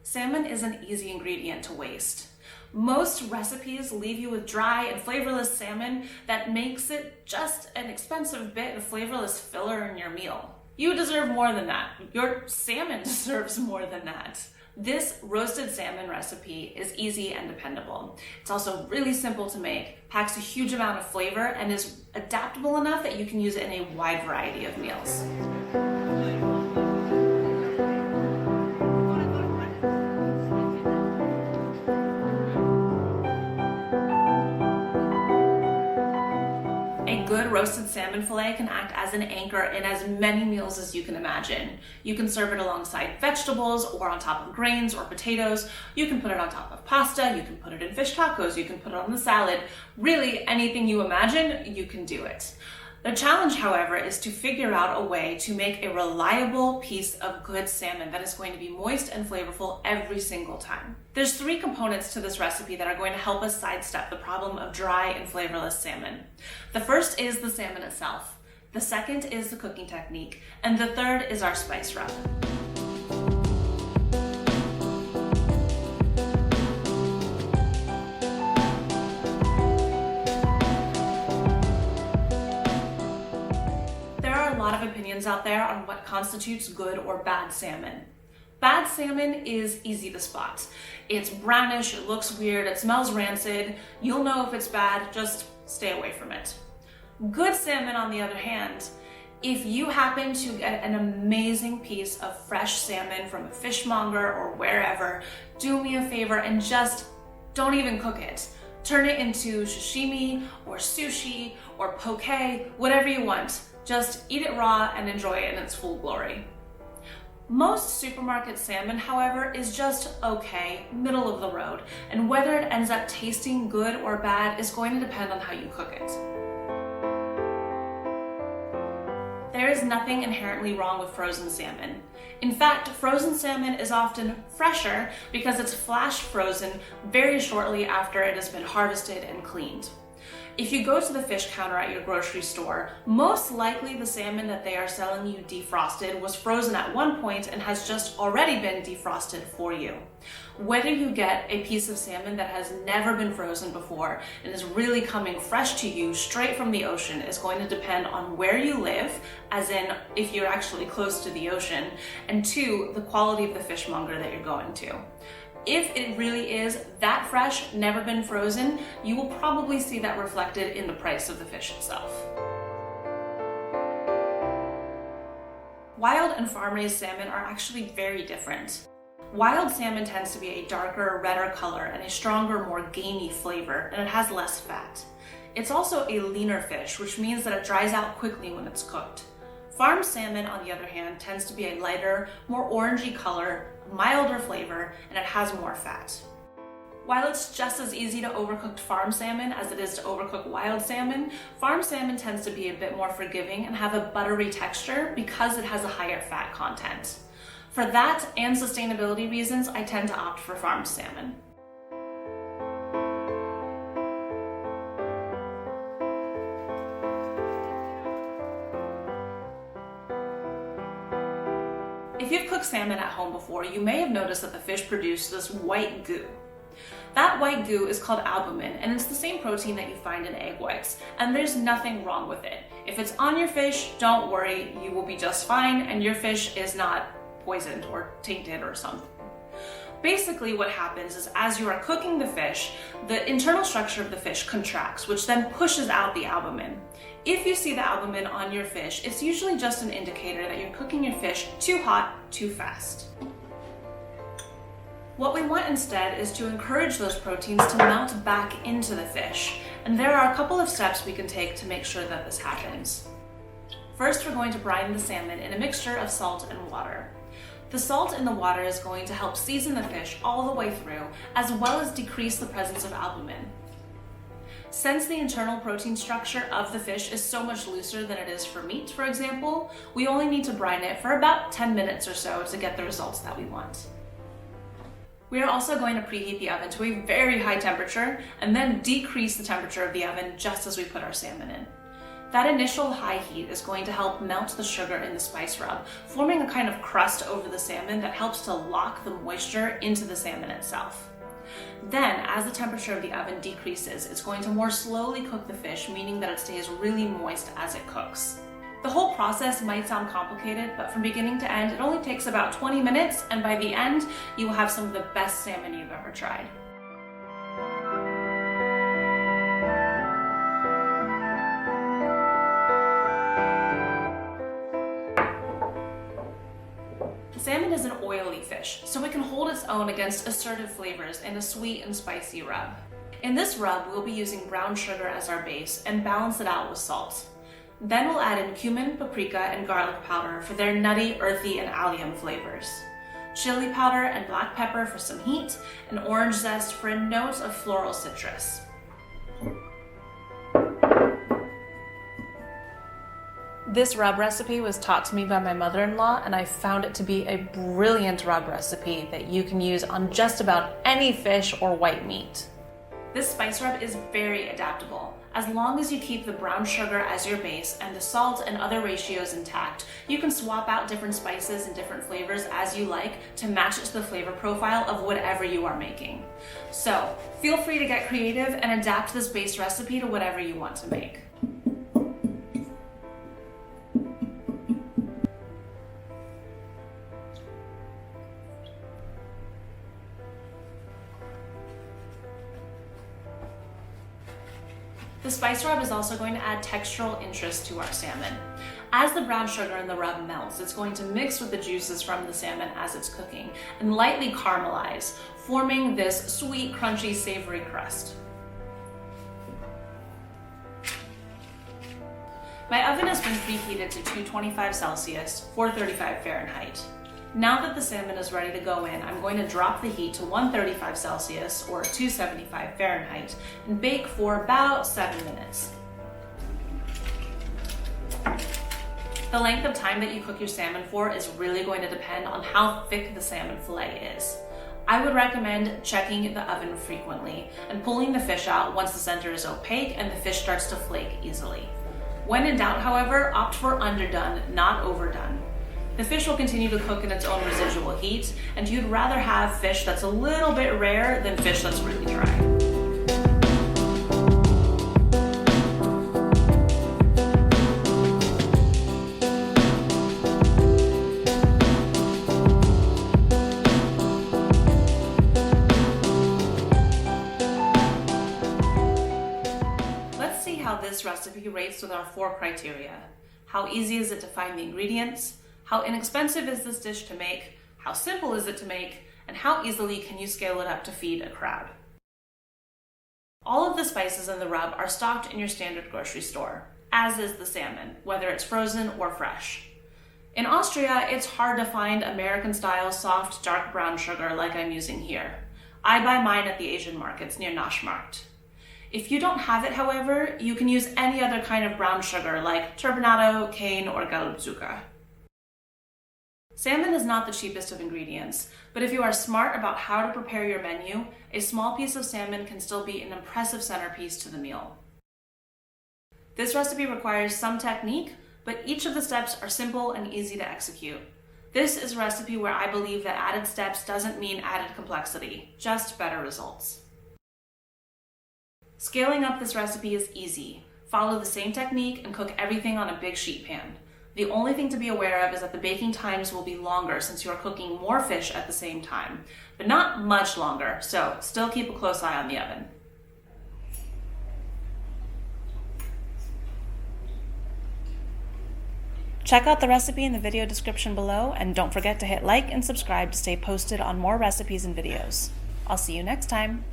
Salmon is an easy ingredient to waste. Most recipes leave you with dry and flavorless salmon that makes it just an expensive bit of flavorless filler in your meal. You deserve more than that. Your salmon deserves more than that. This roasted salmon recipe is easy and dependable. It's also really simple to make, packs a huge amount of flavor, and is adaptable enough that you can use it in a wide variety of meals. A good roasted salmon fillet can act as an anchor in as many meals as you can imagine. You can serve it alongside vegetables or on top of grains or potatoes. You can put it on top of pasta. You can put it in fish tacos. You can put it on the salad. Really, anything you imagine, you can do it. The challenge, however, is to figure out a way to make a reliable piece of good salmon that is going to be moist and flavorful every single time. There's 3 components to this recipe that are going to help us sidestep the problem of dry and flavorless salmon. The first is the salmon itself. The second is the cooking technique. And the third is our spice rub. Opinions out there on what constitutes good or bad salmon. Bad salmon is easy to spot. It's brownish, it looks weird, it smells rancid. You'll know if it's bad, just stay away from it. Good salmon, on the other hand, if you happen to get an amazing piece of fresh salmon from a fishmonger or wherever, do me a favor and just don't even cook it. Turn it into sashimi or sushi or poke, whatever you want. Just eat it raw and enjoy it in its full glory. Most supermarket salmon, however, is just okay, middle of the road, and whether it ends up tasting good or bad is going to depend on how you cook it. There is nothing inherently wrong with frozen salmon. In fact, frozen salmon is often fresher because it's flash frozen very shortly after it has been harvested and cleaned. If you go to the fish counter at your grocery store, most likely the salmon that they are selling you defrosted was frozen at one point and has just already been defrosted for you. Whether you get a piece of salmon that has never been frozen before and is really coming fresh to you straight from the ocean is going to depend on where you live, as in if you're actually close to the ocean, and 2, the quality of the fishmonger that you're going to. If it really is that fresh, never been frozen, you will probably see that reflected in the price of the fish itself. Wild and farm-raised salmon are actually very different. Wild salmon tends to be a darker, redder color and a stronger, more gamey flavor, and it has less fat. It's also a leaner fish, which means that it dries out quickly when it's cooked. Farm salmon, on the other hand, tends to be a lighter, more orangey color, milder flavor, and it has more fat. While it's just as easy to overcook farm salmon as it is to overcook wild salmon, farm salmon tends to be a bit more forgiving and have a buttery texture because it has a higher fat content. For that and sustainability reasons, I tend to opt for farm salmon. If you've cooked salmon at home before, you may have noticed that the fish produces this white goo. That white goo is called albumin, and it's the same protein that you find in egg whites, and there's nothing wrong with it. If it's on your fish, don't worry, you will be just fine, and your fish is not poisoned or tainted or something. Basically what happens is as you are cooking the fish, the internal structure of the fish contracts, which then pushes out the albumin. If you see the albumin on your fish, it's usually just an indicator that you're cooking your fish too hot, too fast. What we want instead is to encourage those proteins to melt back into the fish, and there are a couple of steps we can take to make sure that this happens. First, we're going to brine the salmon in a mixture of salt and water. The salt in the water is going to help season the fish all the way through, as well as decrease the presence of albumin. Since the internal protein structure of the fish is so much looser than it is for meat, for example, we only need to brine it for about 10 minutes or so to get the results that we want. We are also going to preheat the oven to a very high temperature and then decrease the temperature of the oven just as we put our salmon in. That initial high heat is going to help melt the sugar in the spice rub, forming a kind of crust over the salmon that helps to lock the moisture into the salmon itself. Then, as the temperature of the oven decreases, it's going to more slowly cook the fish, meaning that it stays really moist as it cooks. The whole process might sound complicated, but from beginning to end, it only takes about 20 minutes, and by the end, you will have some of the best salmon you've ever tried. Salmon is an oily fish, so it can hold its own against assertive flavors in a sweet and spicy rub. In this rub, we'll be using brown sugar as our base and balance it out with salt. Then we'll add in cumin, paprika, and garlic powder for their nutty, earthy, and allium flavors. Chili powder and black pepper for some heat, and orange zest for a note of floral citrus. This rub recipe was taught to me by my mother-in-law, and I found it to be a brilliant rub recipe that you can use on just about any fish or white meat. This spice rub is very adaptable. As long as you keep the brown sugar as your base and the salt and other ratios intact, you can swap out different spices and different flavors as you like to match it to the flavor profile of whatever you are making. So feel free to get creative and adapt this base recipe to whatever you want to make. The spice rub is also going to add textural interest to our salmon. As the brown sugar in the rub melts, it's going to mix with the juices from the salmon as it's cooking and lightly caramelize, forming this sweet, crunchy, savory crust. My oven has been preheated to 225 Celsius, 435 Fahrenheit. Now that the salmon is ready to go in, I'm going to drop the heat to 135 Celsius or 275 Fahrenheit and bake for about 7 minutes. The length of time that you cook your salmon for is really going to depend on how thick the salmon fillet is. I would recommend checking the oven frequently and pulling the fish out once the center is opaque and the fish starts to flake easily. When in doubt, however, opt for underdone, not overdone. The fish will continue to cook in its own residual heat, and you'd rather have fish that's a little bit rare than fish that's really dry. Let's see how this recipe rates with our 4 criteria. How easy is it to find the ingredients? How inexpensive is this dish to make? How simple is it to make? And how easily can you scale it up to feed a crowd? All of the spices in the rub are stocked in your standard grocery store, as is the salmon, whether it's frozen or fresh. In Austria, it's hard to find American-style soft, dark brown sugar like I'm using here. I buy mine at the Asian markets near Naschmarkt. If you don't have it, however, you can use any other kind of brown sugar like turbinado, cane, or gelbzucker. Salmon is not the cheapest of ingredients, but if you are smart about how to prepare your menu, a small piece of salmon can still be an impressive centerpiece to the meal. This recipe requires some technique, but each of the steps are simple and easy to execute. This is a recipe where I believe that added steps doesn't mean added complexity, just better results. Scaling up this recipe is easy. Follow the same technique and cook everything on a big sheet pan. The only thing to be aware of is that the baking times will be longer since you are cooking more fish at the same time, but not much longer, so still keep a close eye on the oven. Check out the recipe in the video description below, and don't forget to hit like and subscribe to stay posted on more recipes and videos. I'll see you next time.